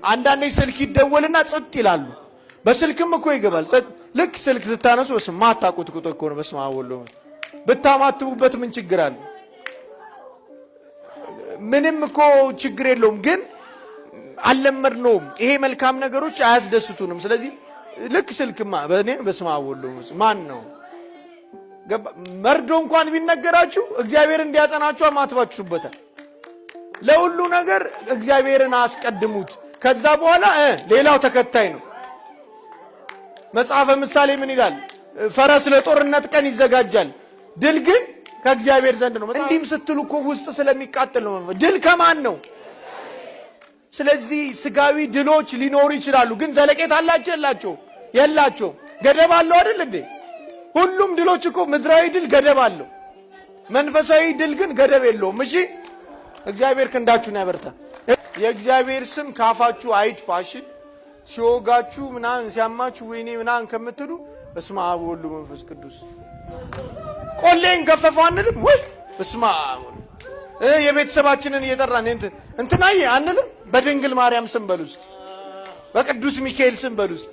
አንዳንዴ ስልክ ይደወልና ጸጥ ይላሉ። በስልክም እኮ ይገባል። ልክ ስልክ ስታነሱ በስመ ማታቁት ቁጥር እኮ ነው። በስመ አብ ወልድ ብታማትቡበት ምን ችግር አለ? ምንም እኮ ችግር የለውም። ግን አልለመድነውም። ይሄ መልካም ነገሮች አያስደስቱንም። ስለዚህ ልክ ስልክማ በእኔ በስመ አብ ወልድ ማን ነው መርዶ እንኳን ቢነገራችሁ እግዚአብሔር እንዲያጸናችሁ አማትባችሁበታል። ለሁሉ ነገር እግዚአብሔርን አስቀድሙት። ከዛ በኋላ ሌላው ተከታይ ነው። መጽሐፈ ምሳሌ ምን ይላል? ፈረስ ለጦርነት ቀን ይዘጋጃል፣ ድል ግን ከእግዚአብሔር ዘንድ ነው። እንዲህም ስትሉ እኮ ውስጥ ስለሚቃጠል ነው። ድል ከማን ነው? ስለዚህ ስጋዊ ድሎች ሊኖሩ ይችላሉ፣ ግን ዘለቄታ አላቸው የላቸው? ገደብ አለው አይደል እንዴ? ሁሉም ድሎች እኮ ምድራዊ ድል ገደብ አለው፣ መንፈሳዊ ድል ግን ገደብ የለውም። እሺ እግዚአብሔር ክንዳችሁን ያበርታ። የእግዚአብሔር ስም ካፋችሁ አይጥፋሽ። ሲወጋችሁ ምናን ሲያማችሁ ወይኔ ምናን ከምትሉ በስመ አብ ወወልድ ወመንፈስ ቅዱስ ቆሌን ገፈፈው አንልም ወይ? በስመ አብ የቤተሰባችንን እየጠራን እንትናዬ አንልም? በድንግል ማርያም ስም በሉ እስቲ፣ በቅዱስ ሚካኤል ስም በሉ እስቲ።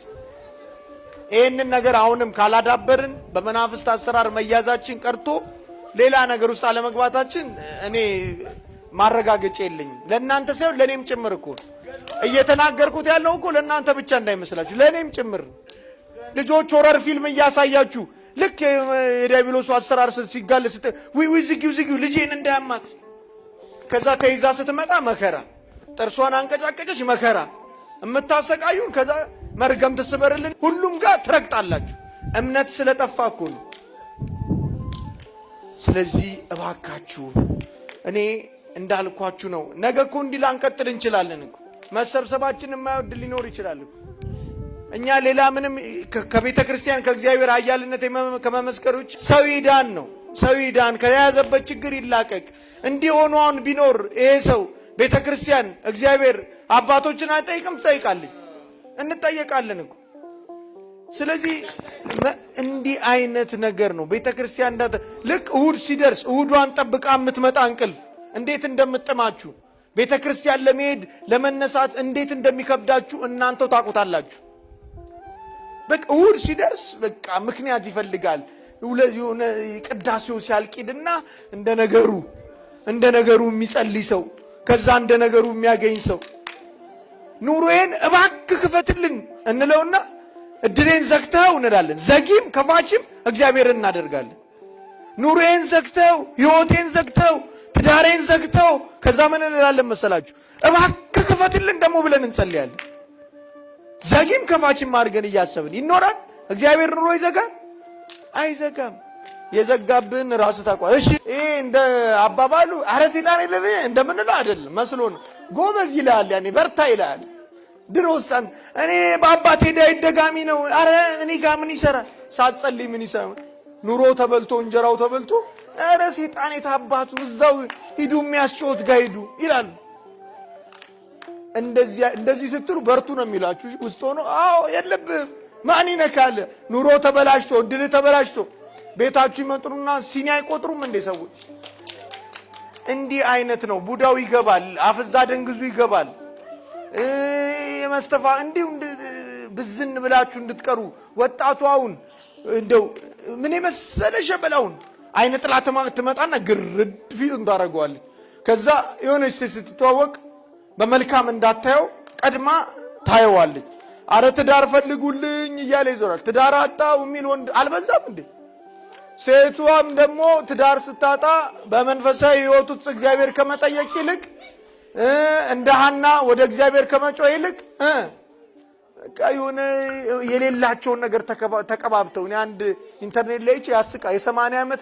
ይህንን ነገር አሁንም ካላዳበርን በመናፍስት አሰራር መያዛችን ቀርቶ ሌላ ነገር ውስጥ አለመግባታችን እኔ ማረጋገጫ የለኝም። ለእናንተ ሳይሆን ለእኔም ጭምር እኮ እየተናገርኩት ያለው እኮ ለእናንተ ብቻ እንዳይመስላችሁ ለእኔም ጭምር። ልጆች ሆረር ፊልም እያሳያችሁ ልክ የዲያብሎሱ አሰራር ሲጋል ዝጊው ልጄን እንዳያማት፣ ከዛ ተይዛ ስትመጣ መከራ፣ ጥርሷን አንቀጫቀጨች መከራ የምታሰቃዩን፣ ከዛ መርገም ትስበርልን፣ ሁሉም ጋር ትረግጣላችሁ። እምነት ስለጠፋ እኮ ነው። ስለዚህ እባካችሁ እኔ እንዳልኳችሁ ነው። ነገ እኮ እንዲህ ላንቀጥል እንችላለን እኮ መሰብሰባችን የማይወድ ሊኖር ይችላል እኮ። እኛ ሌላ ምንም ከቤተ ክርስቲያን ከእግዚአብሔር ኃያልነት ከመመስከር ውጭ ሰው ይዳን ነው። ሰው ይዳን፣ ከያዘበት ችግር ይላቀቅ። እንዲህ ሆኖ አሁን ቢኖር ይሄ ሰው ቤተ ክርስቲያን እግዚአብሔር አባቶችን አይጠይቅም? ትጠይቃለች፣ እንጠየቃለን እኮ። ስለዚህ እንዲህ አይነት ነገር ነው ቤተ ክርስቲያን ልክ እሁድ ሲደርስ እሁዷን ጠብቃ የምትመጣ እንቅልፍ እንዴት እንደምጥማችሁ ቤተ ክርስቲያን ለመሄድ ለመነሳት እንዴት እንደሚከብዳችሁ እናንተው ታውቁታላችሁ። በቃ እሁድ ሲደርስ በቃ ምክንያት ይፈልጋል። የሆነ ቅዳሴው ሲያልቂድና እንደ ነገሩ የሚጸልይ ሰው፣ ከዛ እንደ ነገሩ የሚያገኝ ሰው ኑሮዬን እባክህ ክፈትልን እንለውና እድሌን ዘግተው እንላለን። ዘጊም ከፋችም እግዚአብሔርን እናደርጋለን። ኑሮዬን ዘግተው፣ ህይወቴን ዘግተው፣ ትዳሬን ዘግተው ከዛ ምን እንላለን መሰላችሁ? እባክህ ክፈትልን ደግሞ ብለን እንጸልያለን። ዘጊም ከፋችም አድርገን እያሰብን ይኖራል። እግዚአብሔር ኑሮ ይዘጋል? አይዘጋም። የዘጋብን ራስ ታቋል። እሺ ይሄ እንደ አባባሉ አረ ሰይጣን የለም እንደምንለው አይደለም መስሎ ነው። ጎበዝ ይላል፣ ያኔ በርታ ይላል። ድሮሳን እኔ በአባቴ ዳዊት ደጋሚ ነው። አረ እኔ ጋር ምን ይሰራል? ሳትጸልይ ምን ይሰራል? ኑሮ ተበልቶ እንጀራው ተበልቶ አረ ሰይጣን የታባቱ እዛው ሂዱ የሚያስጮት ጋር ሂዱ ይላል። እንደዚህ ስትሉ በርቱ ነው የሚላችሁ ውስጥ ሆኖ። አዎ የለብህም ማን ይነካል? ኑሮ ተበላሽቶ እድል ተበላሽቶ ቤታችሁ ይመጥሩና ሲኒ አይቆጥሩም እንደ ሰዎች። እንዲህ አይነት ነው። ቡዳው ይገባል፣ አፍዛ ደንግዙ ይገባል። የመስተፋ እንዲሁ ብዝን ብላችሁ እንድትቀሩ ወጣቱ አሁን እንደው ምን የመሰለ ሸበላውን አይነ ጥላ ትመጣና ግርድ ፊቱን ታደርገዋለች። ከዛ የሆነች ስትተዋወቅ በመልካም እንዳታየው ቀድማ ታየዋለች። አረ ትዳር ፈልጉልኝ እያለ ይዞራል። ትዳር አጣው የሚል ወንድ አልበዛም እንዴ? ሴቷም ደግሞ ትዳር ስታጣ በመንፈሳዊ ሕይወት ውስጥ እግዚአብሔር ከመጠየቅ ይልቅ እንደ ሐና ወደ እግዚአብሔር ከመጮህ ይልቅ የሆነ የሌላቸውን ነገር ተቀባብተው አንድ ኢንተርኔት ላይ ያስቃ የ80 ዓመት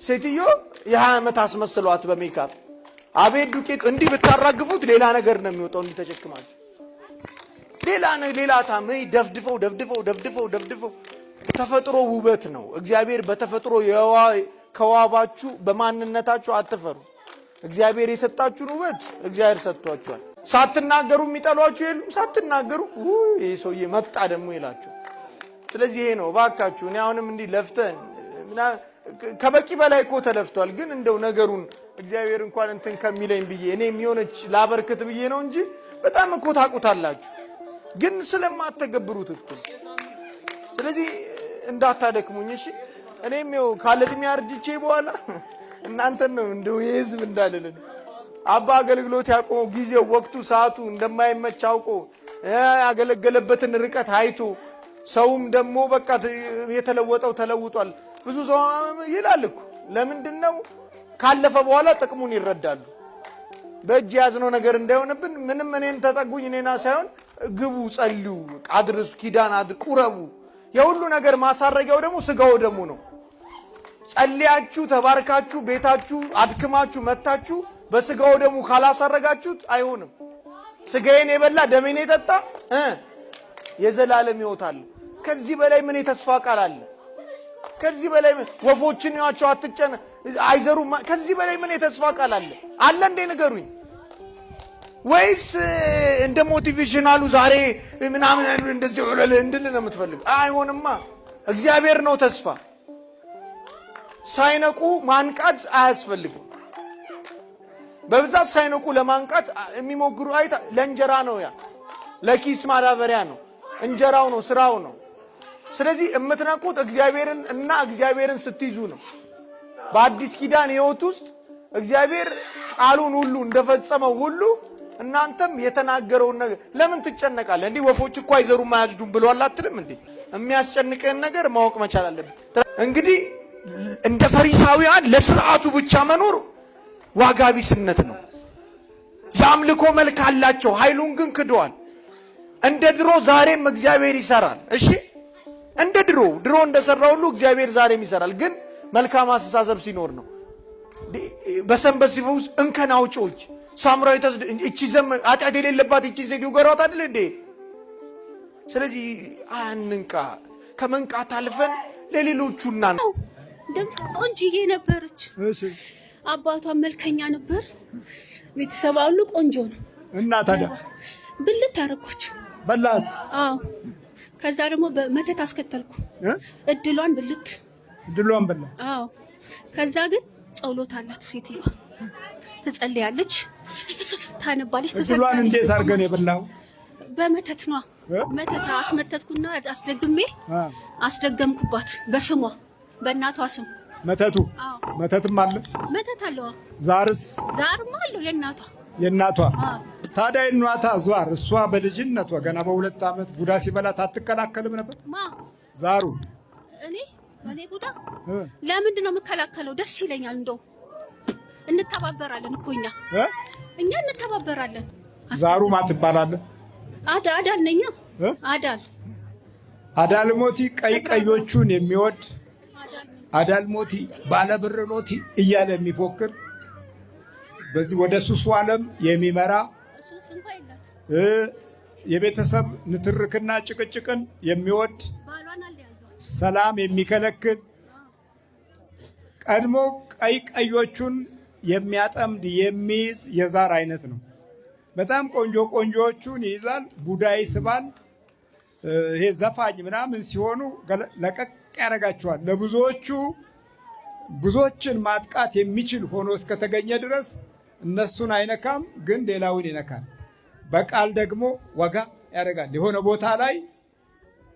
ሴትዮ የ20 ዓመት አስመስሏት በሜካፕ አቤት ዱቄት እንዲህ ብታራግፉት ሌላ ነገር ነው የሚወጣው። እንዲህ ተሸክማችሁ ሌላ ታም ደፍድፈው ተፈጥሮ ውበት ነው። እግዚአብሔር በተፈጥሮ ከዋባችሁ በማንነታችሁ አትፈሩ። እግዚአብሔር የሰጣችሁን ውበት እግዚአብሔር ሰጥቷችኋል። ሳትናገሩ የሚጠሏችሁ የሉም። ሳትናገሩ ይሄ ሰውዬ መጣ ደግሞ ይላችሁ። ስለዚህ ይሄ ነው እባካችሁ። እኔ አሁንም እንዲህ ለፍተን ከበቂ በላይ እኮ ተለፍቷል። ግን እንደው ነገሩን እግዚአብሔር እንኳን እንትን ከሚለኝ ብዬ እኔ የሚሆነች ላበርክት ብዬ ነው እንጂ በጣም እኮ ታውቁታላችሁ፣ ግን ስለማትተገብሩት እኮ። ስለዚህ እንዳታደክሙኝ እሺ። እኔም ይኸው ካለ እድሜ አርጅቼ በኋላ እናንተን ነው እንደው የህዝብ እንዳልልን አባ አገልግሎት ያቆመው ጊዜው ወቅቱ ሰዓቱ እንደማይመች አውቆ ያገለገለበትን ርቀት አይቶ ሰውም ደግሞ በቃ የተለወጠው ተለውጧል ብዙ ሰው ይላል እኮ። ለምንድን ነው ካለፈ በኋላ ጥቅሙን ይረዳሉ። በእጅ ያዝነው ነገር እንዳይሆንብን ምንም እኔን ተጠጉኝ እኔና ሳይሆን ግቡ፣ ጸልዩ፣ አድርሱ፣ ኪዳን ቁረቡ። የሁሉ ነገር ማሳረጊያው ደግሞ ስጋው ደግሞ ነው። ጸልያችሁ ተባርካችሁ ቤታችሁ አድክማችሁ መታችሁ በስጋው ደግሞ ካላሳረጋችሁት አይሆንም። ስጋዬን የበላ ደሜን የጠጣ የዘላለም ሕይወት አለ። ከዚህ በላይ ምን የተስፋ ቃል አለ? ከዚህ በላይ ወፎችን ያቸው አትጨነ አይዘሩም። ከዚህ በላይ ምን የተስፋ ቃል አለ? አለ እንዴ ንገሩኝ። ወይስ እንደ ሞቲቬሽናሉ ዛሬ ምናምን እንደዚህ እንድል ነው የምትፈልግ? አይሆንማ። እግዚአብሔር ነው ተስፋ። ሳይነቁ ማንቃት አያስፈልግም። በብዛት ሳይነቁ ለማንቃት የሚሞክሩ አይታ ለእንጀራ ነው፣ ያ ለኪስ ማዳበሪያ ነው፣ እንጀራው ነው፣ ስራው ነው። ስለዚህ የምትነቁት እግዚአብሔርን እና እግዚአብሔርን ስትይዙ ነው። በአዲስ ኪዳን ሕይወት ውስጥ እግዚአብሔር ቃሉን ሁሉ እንደፈጸመው ሁሉ እናንተም የተናገረውን ነገር ለምን ትጨነቃለህ? እንዲህ ወፎች እኮ አይዘሩም አያጭዱም ብሏል አትልም እንዴ? የሚያስጨንቅህን ነገር ማወቅ መቻል አለብን። እንግዲህ እንደ ፈሪሳውያን ለስርዓቱ ብቻ መኖር ዋጋ ቢስነት ነው። የአምልኮ መልክ አላቸው፣ ኃይሉን ግን ክደዋል። እንደ ድሮ ዛሬም እግዚአብሔር ይሰራል። እሺ እንደ ድሮ እንደሰራ ሁሉ እግዚአብሔር ዛሬም ይሰራል። ግን መልካም አስተሳሰብ ሲኖር ነው። በሰንበት ሲፈውስ እንከን አውጪዎች ሳምራዊ እቺ ኃጢአት የሌለባት እቺ ሴትዮ ገሯት አይደል እንዴ? ስለዚህ አንንቃ። ከመንቃት አልፈን ለሌሎቹና ነው። ድምፅ ቆንጅዬ ነበረች። አባቷ መልከኛ ነበር። ቤተሰብ ሁሉ ቆንጆ ነው። እና ታዲያ ብልት አደረኳቸው። በላት? አዎ። ከዛ ደግሞ በመተት አስከተልኩ። እድሏን በላ። አዎ። ከዛ ግን ጸሎት አላት ሴትዮዋ። ትጸልያለች፣ ታነባለች፣ ትጸልያለች። እድሏን እንዴት አድርገን የበላው? በመተት ነው። መተት አስመተትኩና አስደገምኩባት በስሟ በእናቷ ስም። መተቱ? አዎ። መተትም አለ? መተት አለው። ዛርስ? ዛርም አለው የእናቷ። ታዲያ የእናቷ ዛር እሷ በልጅነቷ ገና በ2 ዓመት ቡዳ ሲበላት አትከላከልም ነበር? ዛሩ እኔ ቡዳ ለምንድን ነው የምከላከለው? ደስ ይለኛል። እንደው እንተባበራለን እኮ እኛ እንተባበራለን። ዛሩ ማን ትባላለህ? አዳል ነኝ። አዳልሞቲ ቀዮቹን የሚወድ አዳልሞቲ ባለብር ኖቲ እያለ የሚፎክር በዚህ ወደ ሱሱ ዓለም የሚመራ የቤተሰብ ንትርክና ጭቅጭቅን የሚወድ ሰላም የሚከለክል ቀድሞ ቀዮቹን የሚያጠምድ የሚይዝ የዛር አይነት ነው። በጣም ቆንጆዎቹን ይይዛል፣ ቡዳ ይስባል። ይሄ ዘፋኝ ምናምን ሲሆኑ ለቀቅ ያደርጋቸዋል። ብዙዎችን ማጥቃት የሚችል ሆኖ እስከተገኘ ድረስ እነሱን አይነካም፣ ግን ሌላውን ይነካል። በቃል ደግሞ ወጋ ያደርጋል። የሆነ ቦታ ላይ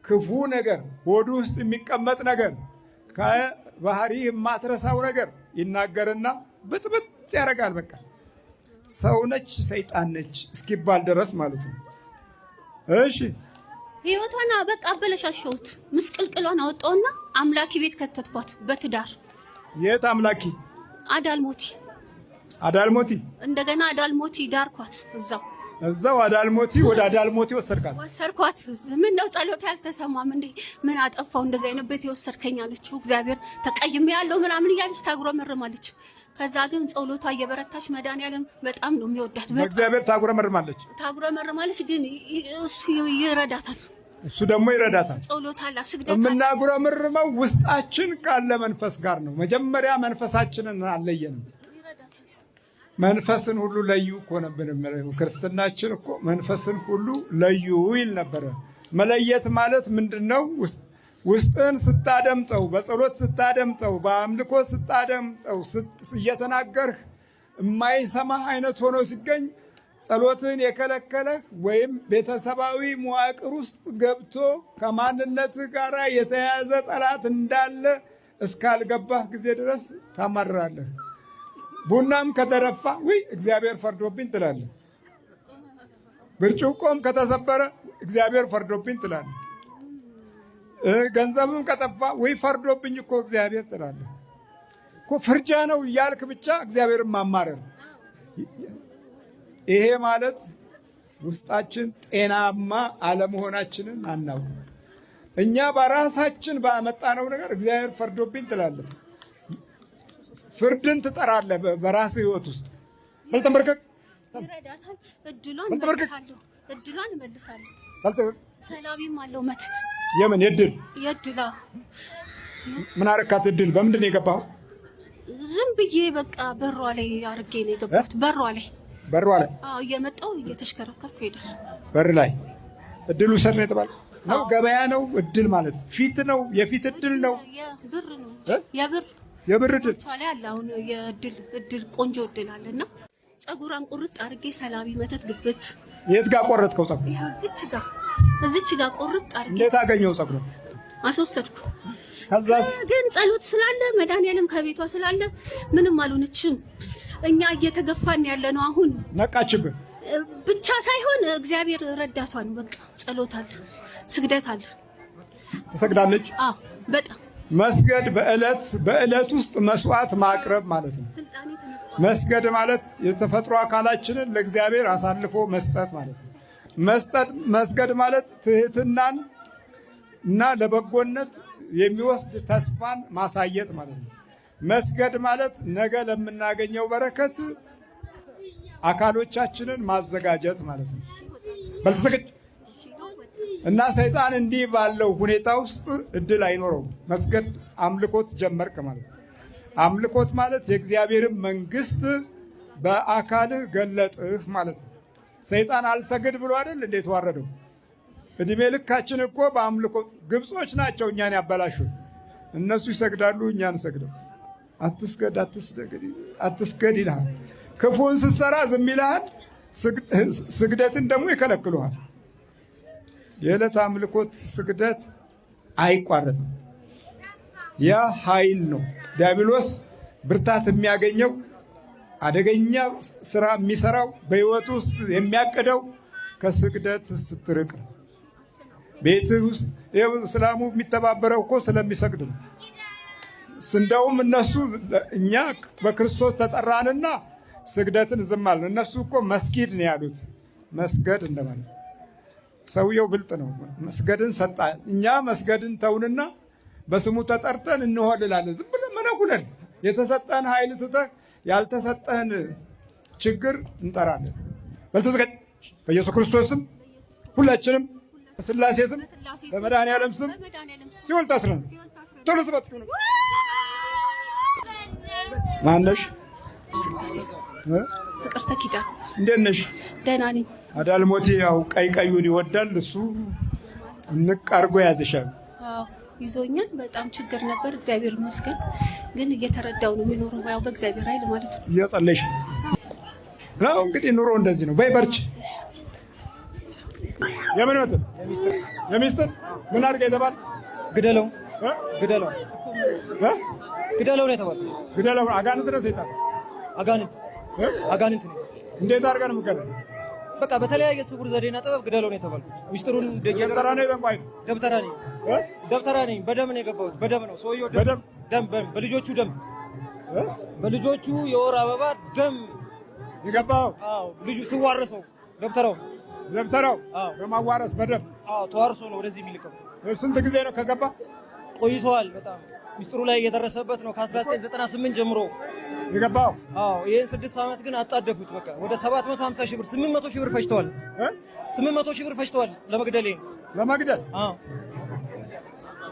ክፉ ነገር ሆዱ ውስጥ የሚቀመጥ ነገር ከባህሪ የማትረሳው ነገር ይናገርና ብጥብጥ ያደርጋል። በቃ ሰው ነች ሰይጣን ነች እስኪባል ድረስ ማለት ነው። እሺ ህይወቷን በቃ አበለሻሸሁት። ምስቅልቅሏን አወጣውና አምላኪ ቤት ከተትኳት በትዳር። የት አምላኪ? አዳልሞቲ። እንደገና አዳልሞቲ ዳርኳት። እዛው አዳልሞቲ ወደ አዳልሞቲ ወሰድኳት። ምን ነው ጸሎት ያልተሰማም እንዴ? ምን አጠፋው እንደዚህ አይነት ቤት የወሰድከኝ አለችው። እግዚአብሔር ተቀይሜ ያለው ምናምን እያለች ታጉረመርማለች። ከዛ ግን ጸሎቷ እየበረታች መድኃኒዓለም በጣም ነው የሚወዳት። በእግዚአብሔር ታጉረመርማለች፣ ግን እሱ ይረዳታል። እሱ ደግሞ ይረዳታል። ጸሎት አላ ስግደት የምናጉረመርመው ውስጣችን ካለ መንፈስ ጋር ነው። መጀመሪያ መንፈሳችንን አለየንም። መንፈስን ሁሉ ለዩ እኮ ነበር። ክርስትናችን እኮ መንፈስን ሁሉ ለዩ ይል ነበረ። መለየት ማለት ምንድነው? ውስጥን ስታደምጠው፣ በጸሎት ስታደምጠው፣ በአምልኮ ስታደምጠው፣ እየተናገርህ የማይሰማህ አይነት ሆኖ ሲገኝ ጸሎትን የከለከለህ ወይም ቤተሰባዊ መዋቅር ውስጥ ገብቶ ከማንነት ጋር የተያያዘ ጠላት እንዳለ እስካልገባህ ጊዜ ድረስ ታማርራለህ። ቡናም ከተደፋ ውይ እግዚአብሔር ፈርዶብኝ ትላለህ። ብርጭቆም ከተሰበረ እግዚአብሔር ፈርዶብኝ ትላለህ። ገንዘብም ከጠፋ ወይ ፈርዶብኝ እኮ እግዚአብሔር ትላለህ እኮ። ፍርጃ ነው እያልክ ብቻ እግዚአብሔርን ማማረር። ይሄ ማለት ውስጣችን ጤናማ አለመሆናችንን አናውቅም። እኛ በራሳችን ባመጣነው ነገር እግዚአብሔር ፈርዶብኝ ትላለህ። ፍርድን ትጠራለህ በራስህ ህይወት ውስጥ። በልተንበርከክ ይረዳታል። እድሏን እመልሳለሁ። ሰላቢም አለው መተት። የምን የድል የድላ ምን አረካት? እድል በምንድን ነው የገባኸው? ዝም ብዬ በቃ በሯ ላይ አድርጌ ነው የገባሁት። በሯ ላይ አዎ፣ እየመጣሁ እየተሽከረከርኩ ሄዳል። በር ላይ እድል ውሰድ ነው የተባለው ነው። ገበያ ነው እድል ማለት ፊት ነው። የፊት እድል ነው። የብር ነው። የብር እድል ላይ አለ። አሁን የእድል ቆንጆ እድል አለና ጸጉሯን ቁርጥ አድርጌ ሰላቢ መተት ግብት። የት ጋር ቆረጥከው ጸጉር? እዚች ጋር ቁርጥ አድርጌ። እንዴት አገኘው ጸጉር? አስወሰድኩ። ከዛስ ግን ጸሎት ስላለ መድኃኒዓለም ከቤቷ ስላለ ምንም አልሆነችም። እኛ እየተገፋን ያለ ነው። አሁን ነቃችብን ብቻ ሳይሆን እግዚአብሔር ረዳቷ ነው። በቃ ጸሎት አለ፣ ስግደት አለ። ትሰግዳለች? አዎ በጣም መስገድ በዕለት ውስጥ መስዋዕት ማቅረብ ማለት ነው። መስገድ ማለት የተፈጥሮ አካላችንን ለእግዚአብሔር አሳልፎ መስጠት ማለት ነው። መስገድ ማለት ትህትናን እና ለበጎነት የሚወስድ ተስፋን ማሳየት ማለት ነው። መስገድ ማለት ነገ ለምናገኘው በረከት አካሎቻችንን ማዘጋጀት ማለት ነው። በልተሰገድ እና ሰይጣን እንዲህ ባለው ሁኔታ ውስጥ እድል አይኖረውም። መስገድ አምልኮት ጀመርክ ማለት ነው። አምልኮት ማለት የእግዚአብሔርን መንግስት በአካልህ ገለጥህ ማለት ነው። ሰይጣን አልሰግድ ብሎ አይደል እንዴት ዋረደው? እድሜ ልካችን እኮ በአምልኮት ግብጾች ናቸው እኛን ያበላሹ። እነሱ ይሰግዳሉ፣ እኛ እንሰግደው። አትስገድ ይልሃል። ክፉን ስትሰራ ዝም ይልሃል። ስግደትን ደግሞ ይከለክሉሃል። የዕለት አምልኮት ስግደት አይቋረጥም። ያ ኃይል ነው። ዲያብሎስ ብርታት የሚያገኘው አደገኛ ስራ የሚሰራው በህይወት ውስጥ የሚያቅደው ከስግደት ስትርቅ ነው። ቤትህ ውስጥ እስላሙ የሚተባበረው እኮ ስለሚሰግድ ነው። እንደውም እነሱ እኛ በክርስቶስ ተጠራንና ስግደትን ዝም አልን። እነሱ እኮ መስጊድ ነው ያሉት። መስገድ እንደማለት ሰውየው ብልጥ ነው። መስገድን ሰጣ። እኛ መስገድን ተውንና በስሙ ተጠርተን እንሆልላለን። ዝም ብለን መነኩለን የተሰጠን ኃይል ትተህ ያልተሰጠህን ችግር እንጠራለን። በልተስገድ በኢየሱስ ክርስቶስ ስም ሁላችንም በሥላሴ ስም በመድኃኒዓለም ስም ሲኦል ታስረን ቶሎ ስበት ነው። ማነሽ? ፍቅርተ ኪዳን። እንዴት ነሽ? ደህና ነኝ። አዳልሞቴ ያው ቀዩን ይወዳል እሱ። ንቅ አድርጎ ያዘሻል። አዎ ይዞኛል። በጣም ችግር ነበር። እግዚአብሔር ይመስገን ግን እየተረዳው ነው የሚኖረው። ያው በእግዚአብሔር ኃይል ማለት ነው። እየጸለይሽ ነው እንግዲህ። ኑሮ እንደዚህ ነው። በይ በርቺ። የምን ወጥ የሚስጥር ምን አድርገህ የተባል? ግደለው ነው የተባል። ግደለው። አጋንንት ነው ሰይጣን? አጋንንት ነው። እንዴት አድርገህ ነው የምትገለው? በቃ በተለያየ ስውር ዘዴና ጥበብ ግደለው ነው የተባልኩት። ሚስጥሩን ደብተራ ነው የጠንቋይ ነው? ደብተራ ነኝ። በደም ነው የገባሁት። በደም ነው ሰውየው። ደም በልጆቹ የወር አበባ ደም የገባው። አዎ ልጁ ሲዋረሰው ደብተራው በማዋረስ በደም ተዋርሶ ነው ወደዚህ የሚልከው። ስንት ጊዜ ነው ከገባ? ቆይተዋል። በጣም ሚስጥሩ ላይ እየደረሰበት ነው ከ1998 ጀምሮ የገባው። ይህን 6 ዓመት ግን አጣደፉት። በቃ ወደ 750 ሺህ ብር 800 ሺህ ብር ፈጅተዋል። 800 ሺህ ብር ፈጅተዋል ለመግደል።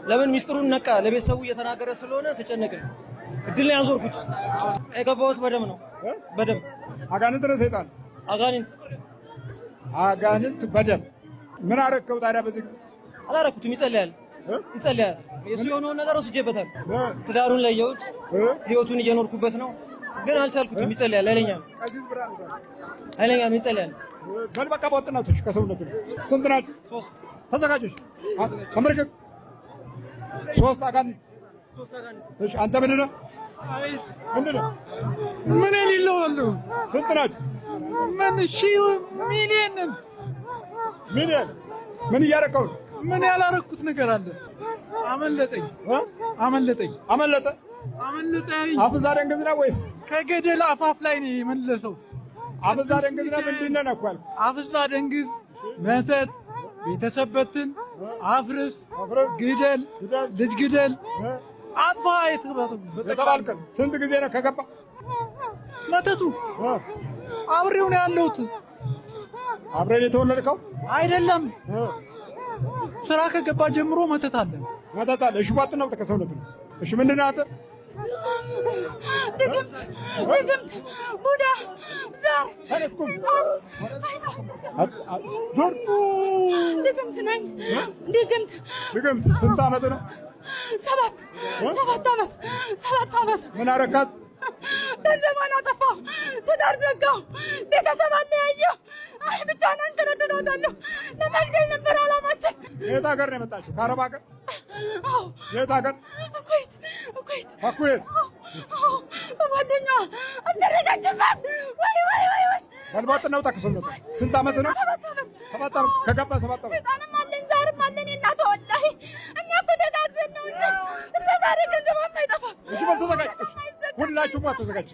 ለምን ሚስጥሩን ነቃ። ለቤተሰቡ እየተናገረ ስለሆነ ተጨነቅን። እድል ነው ያዞርኩት። የገባሁት በደም ነው። በደም አጋንንት ነው ሰይጣን? አጋንንት በደም። ምን አረከው ታዲያ? በዚህ አላረኩትም። ይጸልያል። የሱ የሆነውን ነገር ወስጄበታል። ትዳሩን ለየሁት። ህይወቱን እየኖርኩበት ነው። ግን አልቻልኩትም። ይጸልያል ኃይለኛ ነው። ኃይለኛ ነው ይጸልያል። በል በቃ በወጥናቶች ከሰውነቱ ስንት ናችሁ? 3 ተዘጋጆች ተመልከት። 3 አጋንንት። እሺ አንተ ምንድን ነህ? አቤት ምንድን ነህ? ምን የሌለው አሉ። ስንት ናችሁ? ምን ሚሊየን ሚሊየን። ምን እያደረከው ነው? ምን ያላረኩት ነገር አለ? አመለጠኝ አመለጠኝ አመለጠ አመለጠኝ። አፍዛ ደንግዝ ነው ወይስ ከገደል አፋፍ ላይ ነው የመለሰው? አፍዛ ደንግዝ ነው ምንድን ነው እኮ ያልኩህ? አፍዛ ደንግዝ፣ መተት፣ ቤተሰብ በትን፣ አፍርስ፣ ግደል፣ ልጅ ግደል፣ አጥፋ የተባልከን ስንት ጊዜ ነው ከገባ? መተቱ አብሬው ነው ያለሁት። አብረን የተወለድከው አይደለም። ስራ ከገባ ጀምሮ መተት አለ። መተት አለ። እሺ ቧጥ ነው ተከሰውነት ነው። እሺ ምንድን ነው አንተ? ድግምት ቡዳ ዛር ድግምት ነኝ። ድግምት ስንት ዓመት ነው? 7 ዓመት። ምን አረካት? ገንዘቧን አጠፋሁ፣ ትዳር ዘጋሁ፣ ቤተሰብ አለያየሁ። አይ ብቻዋን አንከራተታታለሁ። ለመግደል ነበር ዓላማችን። የት ሀገር ነው የመጣችው? ከአረብ ሀገር? የት ሀገር? ኩዌት። ከኩዌት? ጓደኛዋ አስደረገችባት። ወይ በልቧጥ ነው ተከሰውነት። ስንት ዓመት ነው? 7 ዓመት። ከገባ 7 ዓመት። በጣም አለን፣ ዛርም አለን። የእናቷ ወላሂ እኛ እኮ ተጋግዘን ነው እንጂ እስከ ዛሬ ገንዘቧም አይጠፋም። እሺ በል ተዘጋጅ። ሁላችሁም ተዘጋጅ።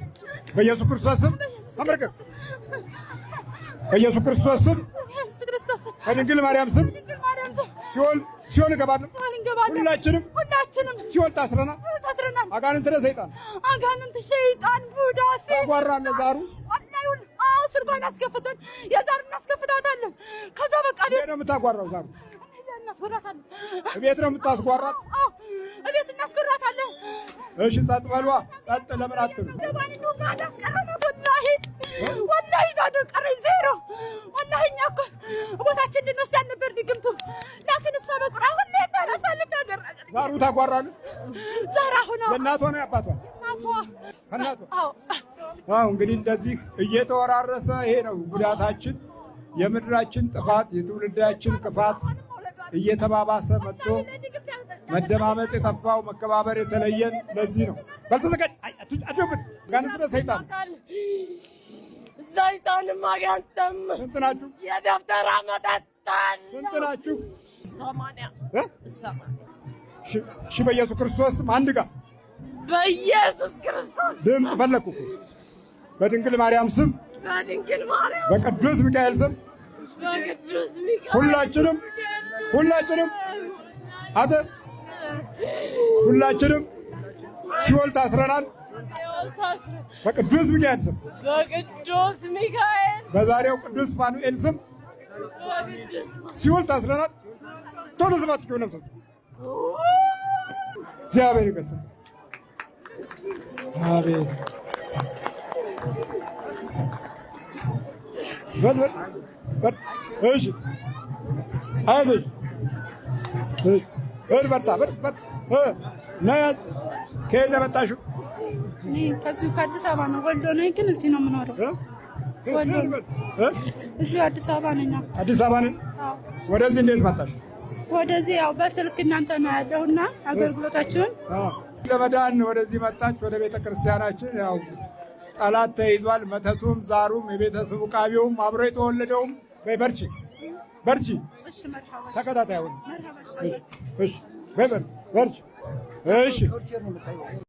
በኢየሱስ ክርስቶስ ስም ተመልከት። በኢየሱስ ክርስቶስ ስም፣ በድንግል ማርያም ስም ሲኦል እንገባለን። ሁላችንም ሲኦል ታስረናል። አጋንንት ሰይጣን ቡዳ ታጓራለህ። ዛሩ ስልኳን አስከፍተን የዛር እናስከፍታታለን። ከዛ በቃ ቤት ነው የምታጓራው። ዛሩ ቤት ነው የምታስጓራት። ቤት እናስቆራታለን። እሺ ጸጥ በሏ። ጸጥ ለምን አትሉ? ወላሂ ባዶ ቀረኝ፣ ዜሮ። ወላሂ እኛ እኮ ቦታችን እንድንወስድ ነበር ድግምቱ። ላኪን እሷ በቁራ ሁሌ ታነሳለች። ሀገር ዛሩ ታጓራለህ። ዛራ ሆነ የእናቷ ነው የአባቷ? ከእናቷ። አዎ እንግዲህ እንደዚህ እየተወራረሰ ይሄ ነው ጉዳታችን፣ የምድራችን ጥፋት፣ የትውልዳችን ክፋት እየተባባሰ መጥቶ መደማመጥ የጠፋው መከባበር የተለየን ለዚህ ነው። በልተዘጋጅ አትብት ጋንጥረ ሰይጣንም አጋንተም። ስንት ናችሁ? የደብተራ መጠጣን። ስንት ናችሁ? 80 እሺ በኢየሱስ ክርስቶስ አንድ ጋር በኢየሱስ ክርስቶስ ድምፅ ፈለኩ። በድንግል ማርያም ስም፣ በቅዱስ ሚካኤል ስም ሁላችንም ሲኦል ታስረናል። በቅዱስ ሚካኤል ስም፣ በዛሬው ቅዱስ ፋኑኤል ስም ሲኦል ታስረናል። ቶሎ ስማችሁ ነው። እግዚአብሔር ይገስጽ። አቤት እሺ አይዞሽ በርታ ነያት። ከየት ነው የመጣሽው? እኔ ከዚሁ ከአዲስ አበባ ነው። ወልዶ ነኝ ግን እዚህ ነው የምኖረው። እዚሁ አዲስ አበባ ነኝ። አዲስ አበባ ነኝ። ወደዚህ እንዴት መጣሽ? ወደዚህ ያው በስልክ እናንተ ነው ያለሁና አገልግሎታችሁን ለመዳን ወደዚህ መጣች። ወደ ቤተ ክርስቲያናችን ያው ጠላት ተይዟል። መተቱም፣ ዛሩም፣ የቤተሰቡ ቃቢውም አብሮ የተወለደውም። በርቺ ተከታታይ። እሺ በርቺ። እሺ